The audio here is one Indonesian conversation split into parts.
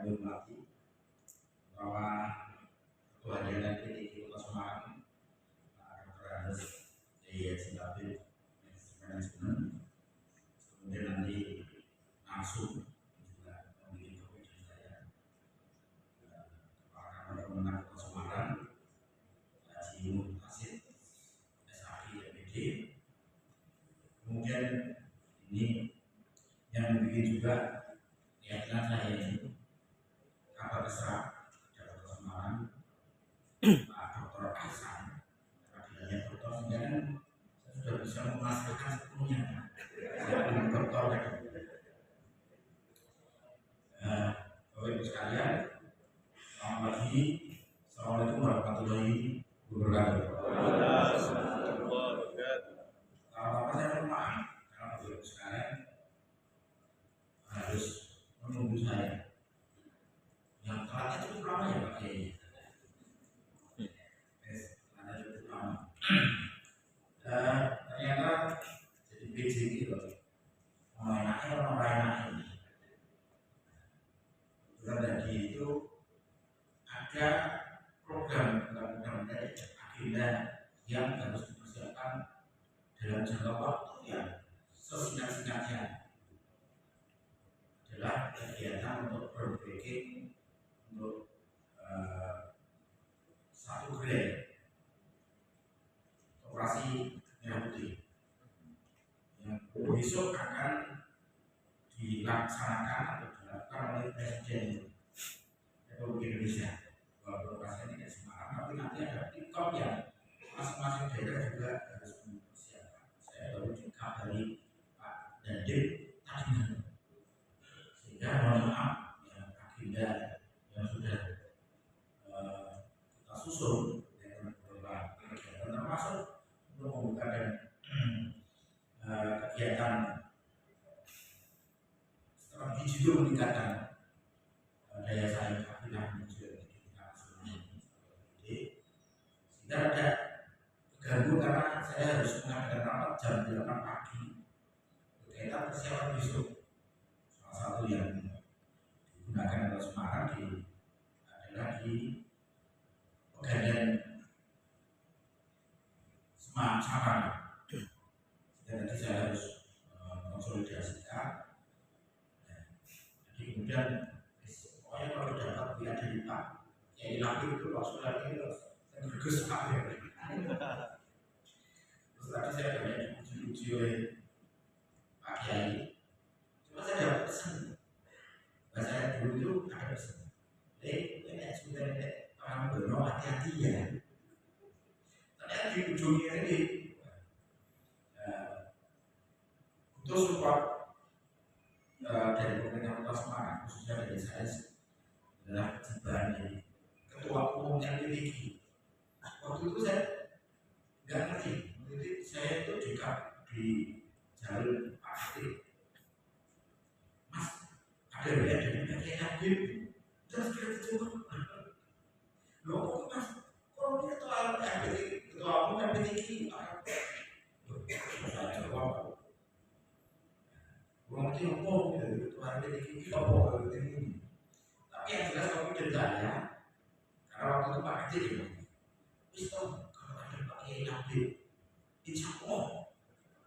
hormati bahwa Ketua Harian PTK Kota Semarang, Dr. Andes Sintabit Manajemen, kemudian nanti langsung juga memiliki kopi saya, Kepala Kemenang Kota Semarang, Haji Mutasid SAI MPD. Kemudian ini yang memiliki juga keyakinan saya ini kabar besar dari Kota Semarang, Pak Dr. Hasan, panggilannya dokter, sehingga kan saya sudah bisa merasakan sepenuhnya. Saya belum dokter lagi. Bapak Ibu sekalian, selamat pagi. Assalamualaikum warahmatullahi wabarakatuh. Apa saya mohon maaf karena Bapak Ibu sekalian harus menunggu saya. Yang telatnya cukup lama ya Pak Kiai. Telatnya cukup lama. Ternyata jadi PJ gitu. Mau enaknya atau mau enaknya. Kebetulan tadi itu ada program dari agenda yang harus dipersiapkan dalam jangka waktu yang sesingkat-singkatnya, adalah kegiatan untuk groundbreaking untuk satu grade operasi merah putih yang besok akan dilaksanakan atau dilakukan oleh Presiden Republik Indonesia. Walaupun operasinya tidak Semarang, tapi nanti ada TikTok yang masing-masing daerah juga harus mempersiapkan. Saya baru dikabari Pak Dandim tadi malam, sehingga mohon maaf yang agenda yang sudah kita susun dengan beberapa kegiatan, termasuk untuk membuka dan kegiatan strategi juga meningkatkan daya saing kapital menuju tingkat nasional. Sehingga ada terganggu karena saya harus mengadakan rapat jam 8 pagi berkaitan persiapan besok. Salah satu yang digunakan oleh Semarang adalah di Pegadaian Semarang. Dan nanti saya harus konsolidasikan. Jadi kemudian pokoknya kalau dapat lihat dari Pak Kiai Laki itu langsung lagi saya bergerak sekali. Terus tadi saya banyak dipuji oleh Pak Kiai. Cuma saya dapat pesan. Bahasa dulu itu ada pesan. Ini sudah orang benar hati-hati ya. Ternyata di ujungnya ini butuh support dari pemerintah Kota Semarang, khususnya dari saya adalah kejiban dari Ketua Umum LPTK. Waktu itu saya nggak ngerti, jadi saya itu di jalur Pak Ati, Mas ada ya dari PKI Hakim, terus kita coba, loh Mas, kok ini Ketua Umum LPTK? Saya jawab, belum ngerti apa dari Ketua LPTK kita apa ini. Tapi yang jelas kalau dendanya, karena waktu itu Pak Haji bilang, Mister, kalau ada Pak Kiai Nabi, insya Allah,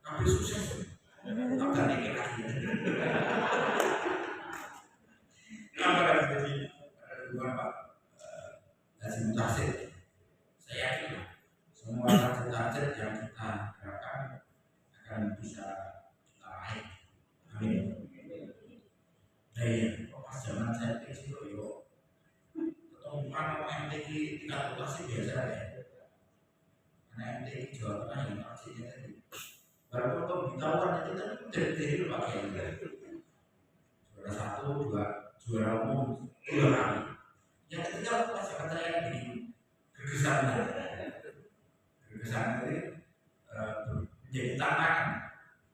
Nabi sukses. Tak berani lagi. Kenapa kan jadi hubungan Pak Haji Mutasid? Saya yakin semua target yang kita harapkan akan bisa kita raih. Amin. Pas zaman saya kecil yo, ketemukan MTQ tingkat lokasi biasa ya. Karena MTQ Jawa Tengah yang lokasinya tadi. Baru pemberitahuan itu kan dari Pak Kiai. Juara 1, 2, juara umum 2 kali. Yang ketiga pas kata saya di Gergesan ini menjadi tantangan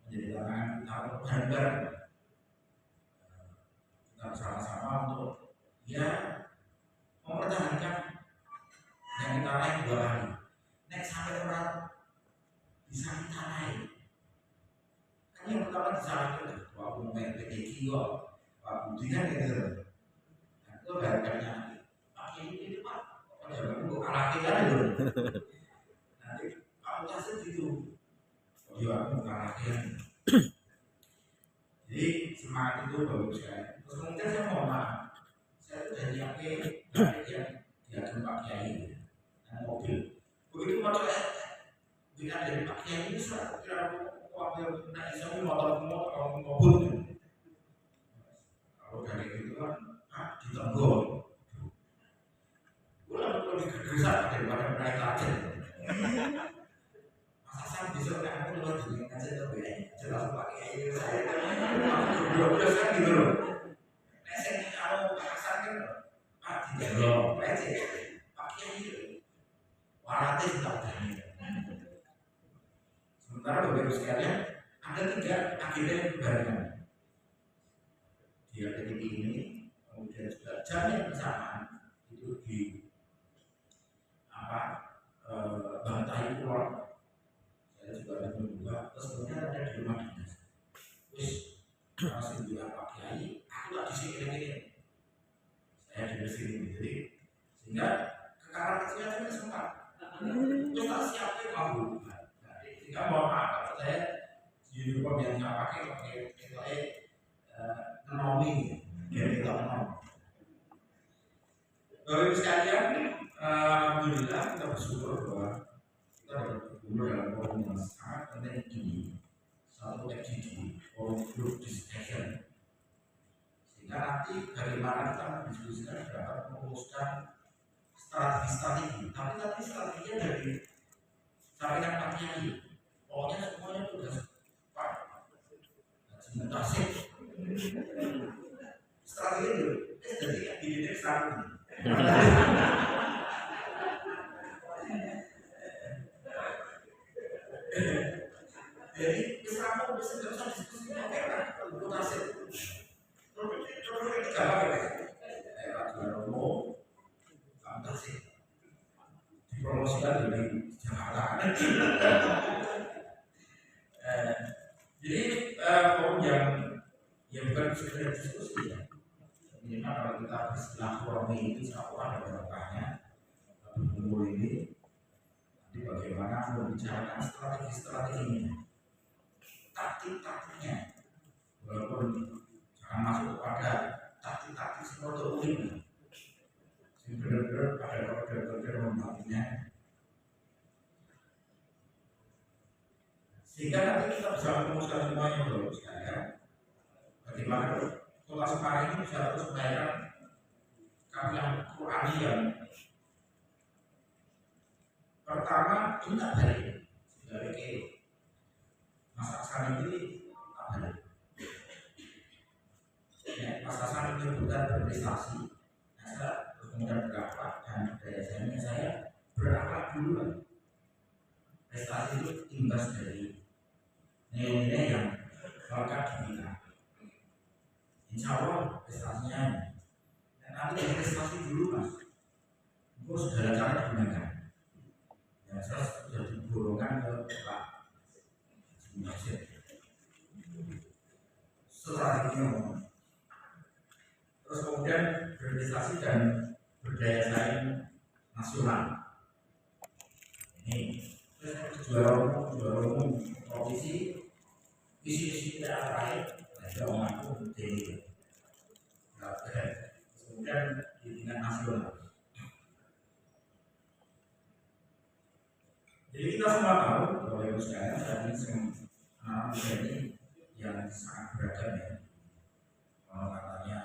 kita bareng-bareng. Bersama-sama untuk ya mempertahankan yang kita raih 2 kali. Next sampai orang bisa kita raih. Kan yang pertama disalahkan Ketua Umum LPTK kok Pak Budi kan gitu. Nah, yang diagem Pak Kiai dan mobil. Begitu motor dengan dari Pak Kiai ini kira waktu naik sama motor mobil. Kalau dari itu kan ditenggol. Ulah lebih gegesa daripada naik tajam. Masa bisa aku lewat dengan aja tapi jelas Pak Kiai saya. Aku kan gitu loh. Saya kalau pasar kan tidak loh, leceh. Pakai ini, warnanya tidak berani. Sementara Bapak Ibu sekalian, ada 3 agenda yang berbarengan. Di titik ini, kemudian juga jam yang bersamaan itu di Bantai Kulon. Saya juga ada mencoba. Terus kemudian ada di rumah dinas. Terus masih juga Pak Kiai. Aku tak di sini. Saya di sini, jadi sehingga kekaran kecilnya itu sempat. Terus tak siapin mau. Sehingga mohon maaf kalau saya di uniform yang saya pakai ekonomi, jadi tidak enom. Bapak Ibu sekalian, alhamdulillah kita bersyukur bahwa kita dapat berkumpul dalam forum yang sangat penting ini, satu FGD, Forum Group Discussion. Sehingga nanti bagaimana kita mendiskusikan dapat merumuskan strategi, tapi nanti strateginya dari sampaikan Pak Kiai. Pokoknya semuanya tugas Pak Haji strategi itu, jadi dididik strategi. Jadi Islam bisa diskusi untuk hasil. Dipromosikan di Jakarta. Jadi forum yang bukan sekedar diskusi ya. Minimal kalau kita bersilaturahmi itu seolah ada barokahnya berkumpul ini. Nanti bagaimana membicarakan strategi-strateginya, taktik-taktiknya, walaupun jangan masuk kepada taktik-taktik seperti unik. Benar-benar pada kode-kode romantiknya. Sehingga nanti kita bisa merumuskan semuanya dulu sekalian. Bagaimana Kota Semarang ini bisa terus melahirkan karya Qur'ani yang pertama ini tak baik sebagai Mas Aksan ini tak baik. Ya, Mas Aksan ini bukan berprestasi, saya kemudian berakhlak dan daya saya berakhlak dulu. Prestasi itu imbas dari nilai-nilai yang melekat di kita. Insya Allah prestasinya dan nanti prestasi dulu Mas. Itu segala cara digunakan. Ya, saya sudah diborongkan ke Pak Haji strateginya. Terus kemudian berprestasi dan berdaya saing nasional. Ini juara umum provinsi, visi tidak lain, ada mengaku di kemudian di tingkat nasional. Jadi kita semua tahu bahwa Ibu sekalian saat ini anak muda ini yang sangat beragam ya. Kalau katanya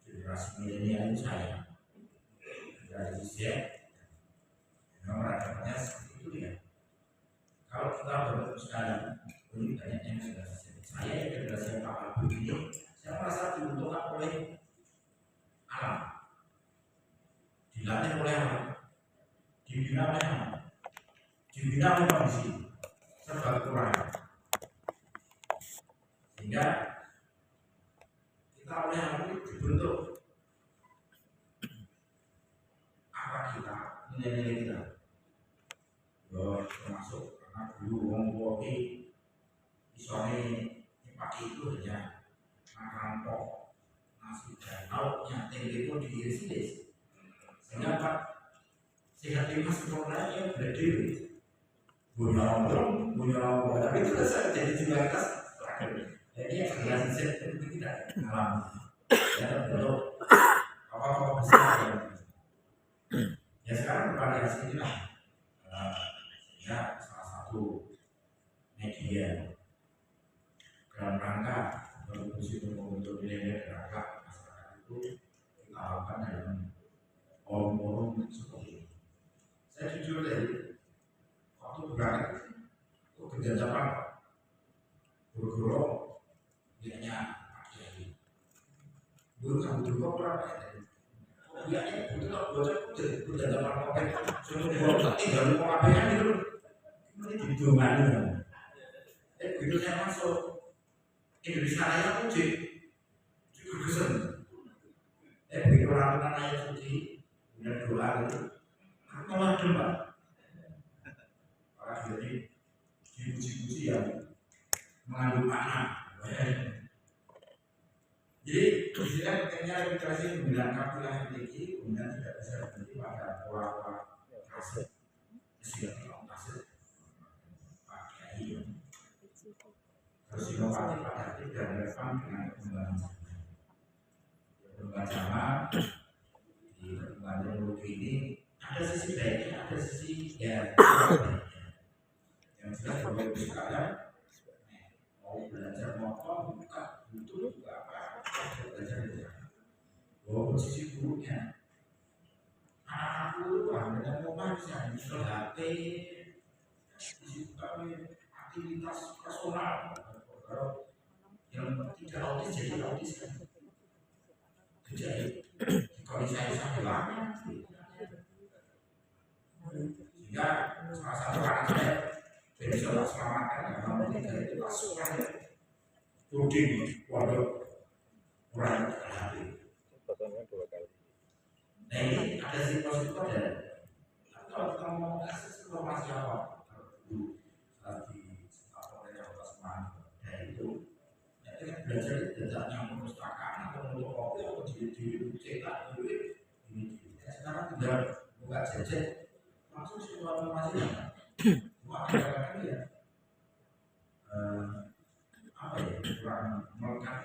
generasi milenial itu saya, generasi Z, memang ragamnya seperti itu ya. Kalau kita bertemu sekalian, ini banyak yang sudah saya yang generasi Pak Abu ini, saya merasa diuntungkan oleh alam, dilatih oleh alam, dibina oleh alam. Dibina oleh kondisi serba kekurangan, sehingga kita oleh hal ini dibentuk apa kita, nilai-nilai kita. Termasuk karena dulu wong kopi isone dipakai itu hanya makanan pokok, nasi dan lauknya, tempe pun diiris-iris, sehingga Pak sehat lima sempurna yang berdiri. Punya orang, tapi itu bisa jadi jumlahitas terakhir. Jadi yang generasi Z itu tidak mengalami. Ya, belum apa-apa besar sini lah. Ya salah satu media dalam rangka berfungsi untuk nilai rangka masyarakat itu kita lakukan dengan forum seperti ini. Saya jujur dari waktu berangkat itu kerja Jepang guru-guru biasanya pakai guru kamu dulu kok berapa ya itu kalau bocor kerja Jepang pakai cuma dua tinggal mau ngapain gitu ini didomani begitu saya masuk Indonesia Raya uji gugesen begitu orang Raya suci kemudian doa gitu aku malah demam para jadi dipuji-puji yang mengandung makna. Jadi istilah pentingnya literasi pembinaan kapilah MTQ kemudian tidak bisa berhenti pada pola-pola klasik istilah klasik pakai harus inovatif adaptif dan relevan dengan perkembangan zaman. Perkembangan zaman di perkembangan teknologi ini ada sisi baiknya, ada sisi ya yang jelas bahwa itu sekalian mau belajar motor buka YouTube juga apa belajar di sana. Bahwa sisi buruknya anak-anak dulu dengan rumah bisa install HP disibukan aktivitas personal yang tidak autis jadi autis kan jadi kalau saya sampai lama sehingga salah satu anak saya bisa selamatkan karena tidak itu asuhan rudin waduh kurang hati. Nah ini ada si positif ada. Kalau kita mau akses informasi apa dulu saat di sekolah oleh Kota Semarang itu belajar tidak nyambung perpustakaan atau untuk kopi atau di cetak dulu ini sekarang tinggal buka jajan langsung semua informasi cuma kadang-kadang ya apa ya kurang melekat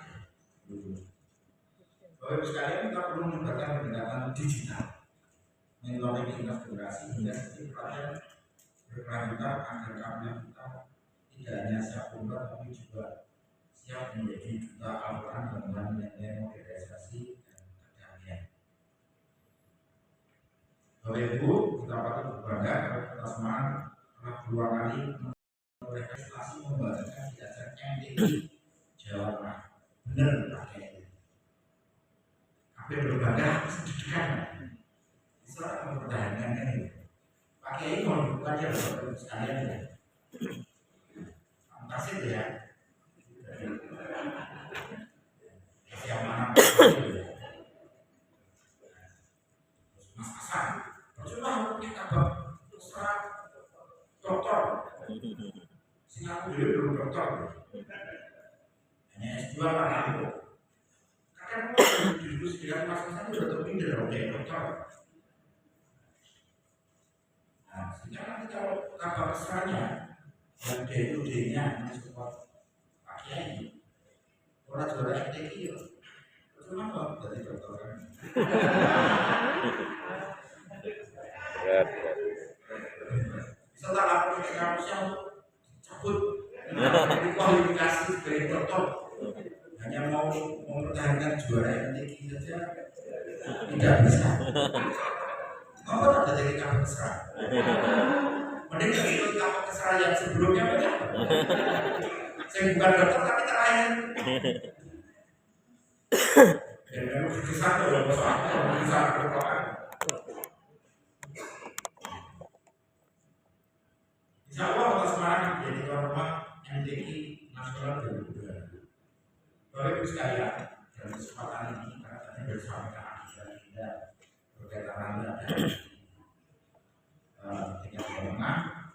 Bapak Ibu sekalian kita perlu menggunakan pendekatan digital mentoring lintas generasi hingga setiap pelatihan berkelanjutan agar kami kita tidak hanya siap unggul tapi juga siap menjadi duta Al-Quran dengan nilai modernisasi dan kedamaian. Bapak Ibu, kita patut berbangga karena Kota Semarang telah berulang kali berprestasi membagikan di acara MTQ Jawa Tengah. Benar pakai itu. Tapi berbangga sedekah. Bisa mempertahankan ini. Pakai ini mau dibuka aja Bapak Ibu sekalian ya. Fantastis itu ya. Yang mana Mas Hasan percuma kita serat dokter Singapura dulu belum dokter hanya S2 kan aku kadang diskusi dengan Mas Hasan sudah terpindah oke dokter nah sehingga nanti kalau kabar keseranya yang D-nya support pakai orang juara MTQ kenapa dari dokter kan? Bisa tak lapor ke kampusnya untuk cabut kualifikasi sebagai dokter hanya mau mempertahankan juara MTQ saja tidak bisa. Mau tak ada jadi kampus keserah? Mending dari ikut kampus keserah yang sebelumnya banyak. Saya bukan dokter tapi terakhir. Dan kisah itu adalah soal kisah kekeluargaan. Insya Allah Kota Semarang menjadi tuan rumah MTQ nasional 2022. Bapak Ibu sekalian, dalam kesempatan ini karena tadi bersama agenda berkaitan Anda dan tingkat menengah.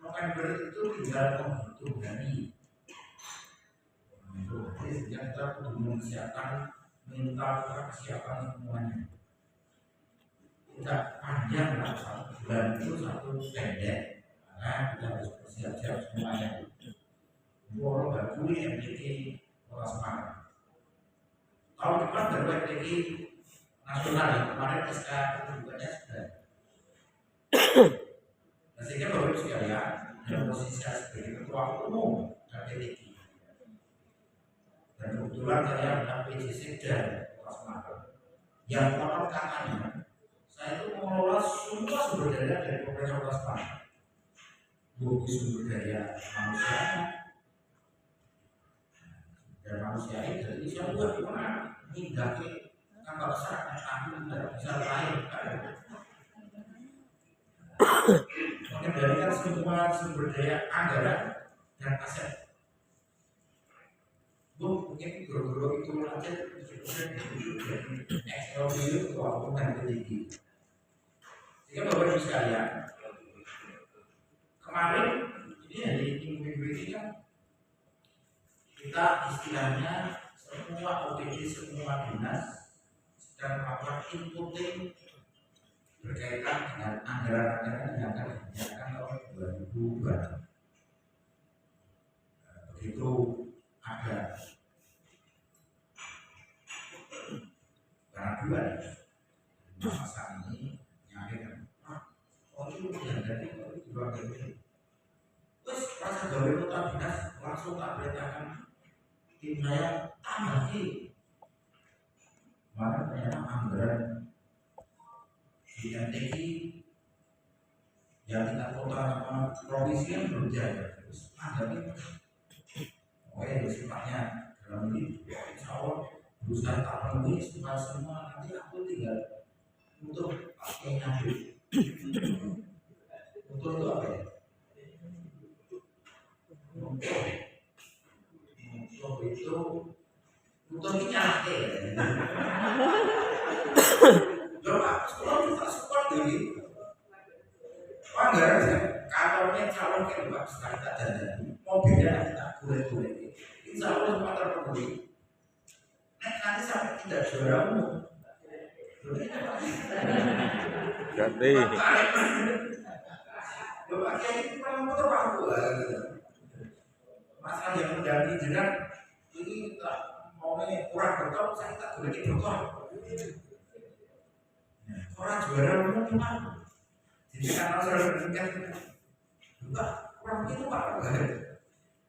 November itu tinggal menghitung hari. Sehingga kita perlu mempersiapkan mental kesiapan semuanya. Tidak panjang lah satu bulan itu satu pendek karena kita harus bersiap-siap semuanya. Borong bagui MTQ Kota Semarang. Tahun depan baru MTQ nasional yang kemarin SK bukannya sudah Nah, sehingga Bapak Ibu sekalian, dalam posisi saya sebagai ketua umum KPTI dan kebetulan saya adalah PJ Sekda Kota Semarang yang konon katanya saya itu mengelola semua sumber daya dari pemerintah Kota Semarang, buku sumber daya manusia dan manusia ini dari saya juga gimana hingga ke kantor besar yang tidak bisa lain mengendalikan semua sumber daya anggaran dan aset. Mungkin guru-guru itu aja XLBU keuangan dan tinggi. Sehingga Bapak Ibu sekalian, kemarin ini hari minggu ini kan kita istilahnya semua OPD semua dinas sedang melakukan inputting berkaitan dengan anggaran-anggaran yang akan dinyatakan tahun 2020. Begitu ada barang dua masa ini nyampaikan, oh itu yang dari dua kali. Terus rasa gawe kota dinas langsung tak beritakan tim saya tambah lagi. Mana ternyata anggaran di NTI yang tingkat kota sama provinsi kan belum jalan. Terus anggaran oh ya sifatnya dalam ini insya Allah berusaha tak penuhi supaya semua nanti aku tinggal untuk pakai nyambut. Untuk itu apa ya? Untuk itu untuk minyak ya. Loh, sekolah kita support ini. Anggaran kantornya calon ke Pak kita dan mobilnya kita boleh-boleh. Insya Allah semua terpenuhi. Nanti sampai tidak juara umum. Ganti. Bapak Kiai itu memang motor aku lah. Masalah yang menjadi jenang ini kita maunya kurang betul, saya tak boleh betul. Orang juara umum cuma jadi karena saya berikan juga kurang begitu Pak.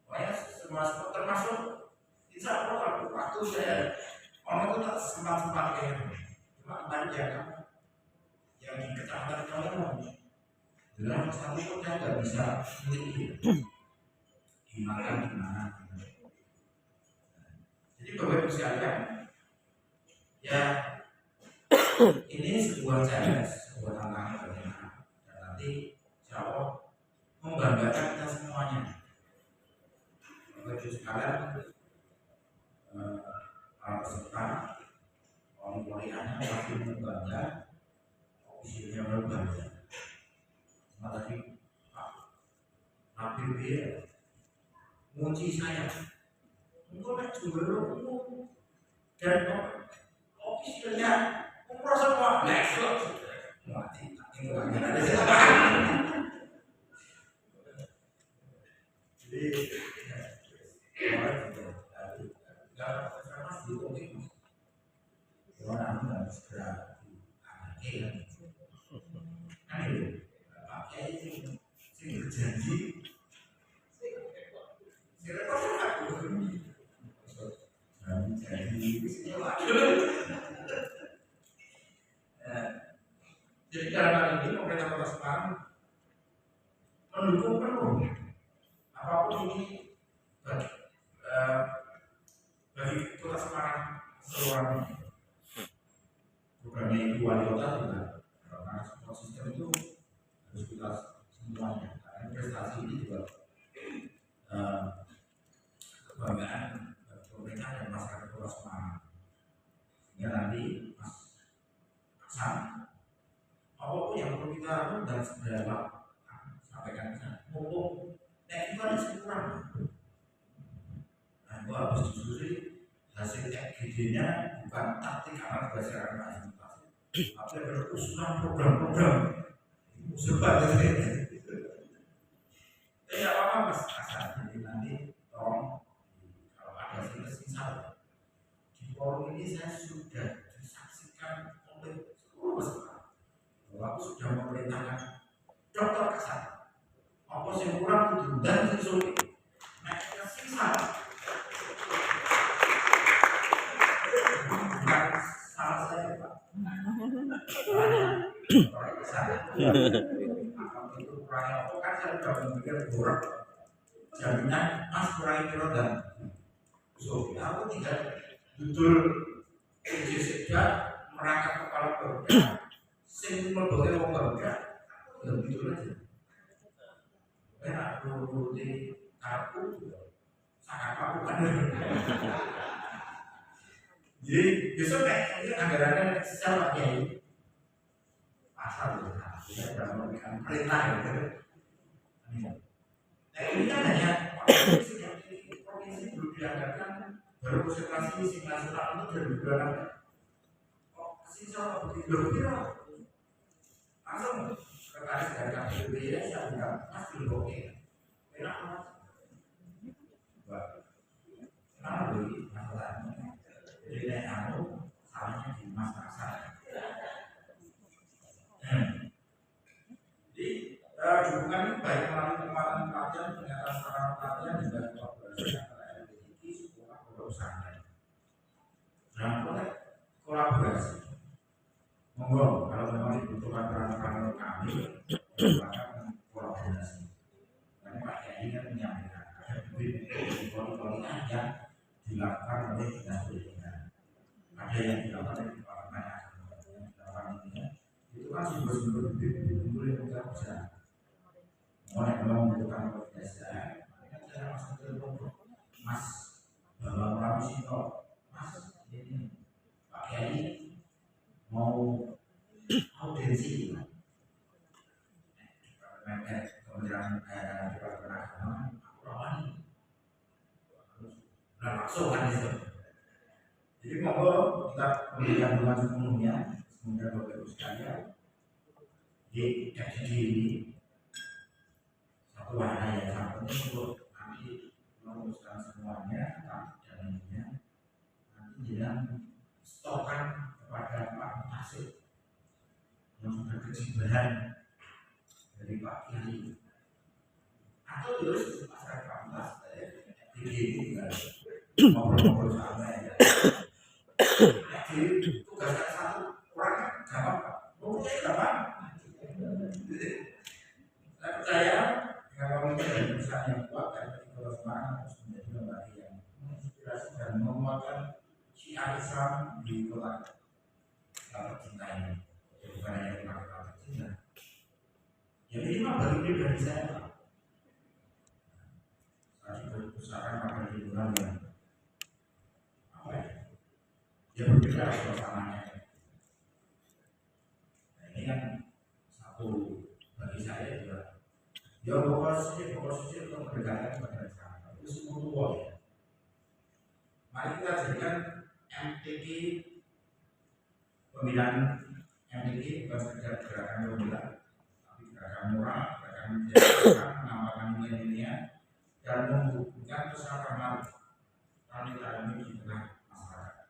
Pokoknya semua termasuk insya Allah waktu saya orang itu tak sempat kayak cuma banyak yang di kecamatan kamu dalam satu pun saya nggak bisa miliki gimana. Jadi Bapak Ibu sekalian, ya ini sebuah challenge, sebuah tantangan bagaimana dan nanti insya Allah membanggakan kita semuanya. Bapak Ibu sekalian, para peserta pemilihannya pasti berbangga, ofisialnya berbangga. Cuma tadi Pak Nabil dia mengunci saya, mungkin juga dan ofisialnya umroh semua, next mati. Jadi orang harus segera anaknya kan itu pakai itu sih berjanji jadi dalam hal ini pemerintah Kota Semarang mendukung penuh apapun ini bagi Kota Semarang seluruhnya. Programnya itu wali kota juga karena support system itu harus kita semuanya karena prestasi ini juga kebanggaan pemerintah dan masyarakat Kota Semarang. Sehingga nanti Mas Aksan apapun yang perlu kita lakukan dan segera sampaikan ke sana mumpung itu ada kurang. Nah, gua harus disusuri hasil FGD-nya bukan taktik karena berdasarkan presentasi, tapi ada usulan program-program sebat ini. Tidak apa-apa Mas Aksan, jadi nanti tolong kalau ada sisa di forum ini saya sudah disaksikan oleh seluruh peserta bahwa aku sudah memerintahkan dokter kesal. Apa sih kurang kudu dan sing sulit. Nek kesisa. Bukan salah saya Pak. Orang kesal. Apa itu kurangnya apa kan saya sudah memikir borak. Jaminan mas kurangi kilo dan so aku tidak betul uji sejak merangkap kepala keluarga sing melboleh wong keluarga begitu aja enak dulu di kartu sangat aku kan jadi besok ini anggarannya secara kiai asal loh kita sudah memberikan perintah nah ini kan hanya provinsi belum dianggarkan baru konsentrasi isi nasional itu 2002 kok sisa begitu langsung tertarik dari KPUD ya saya bilang mas belum oke enak mas kenapa begini masalahnya jadi naik anu salahnya di masyarakat jadi dukungan ini baik melalui penguatan pelatihan peningkatan sarana pelatihan dan kolaborasi antara LPDP sekolah pesantren dalam konteks kolaborasi monggo kalau memang dibutuhkan peran-peran kami silakan kolaborasi karena Pak Kiai kan menyampaikan ada poli-polinya yang dilakukan oleh dinas pendidikan ada yang dilakukan oleh departemen agama itu kan sumber-sumber bibit-bibit yang kita bisa mulai membutuhkan kebiasaan saya masuk telepon mas bahwa orang sini mas ini Pak Kiai mau audiensi kementerian departemen agama aku dan langsung kan itu jadi monggo kita memberikan dukungan sepenuhnya semoga Bapak Ibu sekalian di FGD ini satu wahana yang sangat penting untuk nanti memutuskan semuanya dan intinya nanti jangan stokkan kepada Pak Tasik yang sudah kejibahan dari Pak Kiai atau terus masyarakat Pak Tasik ini juga ngobrol-ngobrol santai jadi tugasnya satu orangnya gampang Pak ngomongnya gampang saya percaya dengan komitmen dan perusahaan yang kuat dan Kota Semarang harus menjadi lembaga yang menginspirasi dan menguatkan syiar Islam di kota tercinta ini bukan hanya di kota tercinta ya minimal bagi pribadi saya Pak saya juga usahakan pada hiburan yang apa ya berbeda suasananya nah ini kan satu bagi saya juga ya posisi untuk mendekatkan kepada Islam itu semua tua ya mari kita jadikan MTQ pembinaan MTQ bukan sekedar gerakan pembinaan tapi gerakan moral, gerakan menjadikan mengamalkan nilai-nilai dan membukukan kesabaran wanita ini di tengah masyarakat.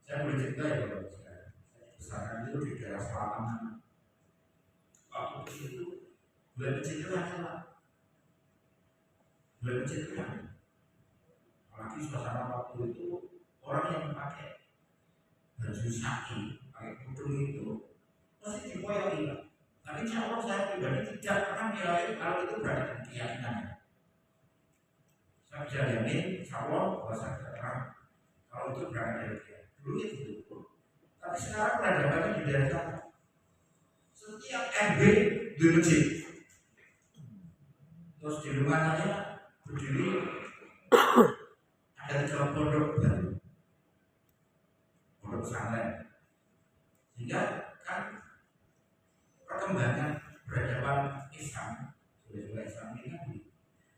Saya boleh cerita ya kalau saya besarkan itu di daerah selatan. Waktu itu bulan kecil itu bulan kecil itu apalagi suasana waktu itu orang yang pakai baju saki, pakai kudung itu pasti dipoyoi. Tapi insya Allah saya pribadi tidak pernah menilai kalau itu berada di keyakinannya. Saya bisa jamin, insya Allah bahwa saya tidak pernah kalau itu berada dari dia. Dulu itu, tapi sekarang peradabannya di daerah sana. Setiap MB di masjid. Terus di rumah saya berdiri ada 3 pondok baru, pondok pesantren. Sehingga kan perkembangan peradaban Islam, juga Islam ini kan.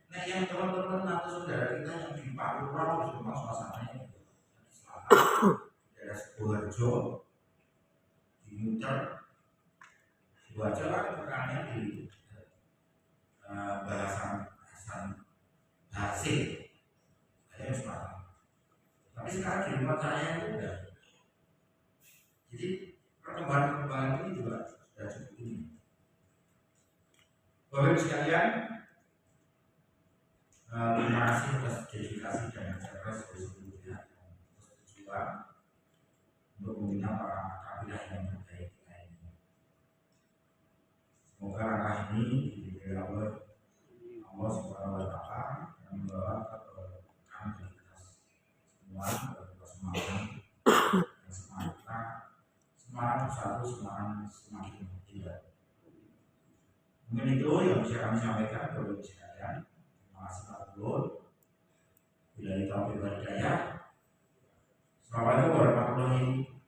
Nah yang teman-teman atau saudara kita yang di Papua semua suasananya di selatan, daerah Sidoarjo, di Muter, Sidoarjo kan terkenalnya di bahasan Hasih, saya selatan. Tapi sekarang di rumah saya itu udah, jadi perkembangan ini juga sudah cukup ini. Bapak Ibu sekalian, terima kasih atas dedikasi dan kerja keras dari seluruh pihak yang berjuang untuk membina para kabilah yang terbaik kita ini. Semoga langkah ini diberi Allah Subhanahu wa Ta'ala yang membawa keberkahan bagi kita semua, bagi semangat dan semangat bersatu, semakin tidak. Mungkin itu yang bisa kami sampaikan kepada Ibu sekalian. Terima kasih Pak Gubernur. Bila itu hidayah. Assalamualaikum warahmatullahi wabarakatuh.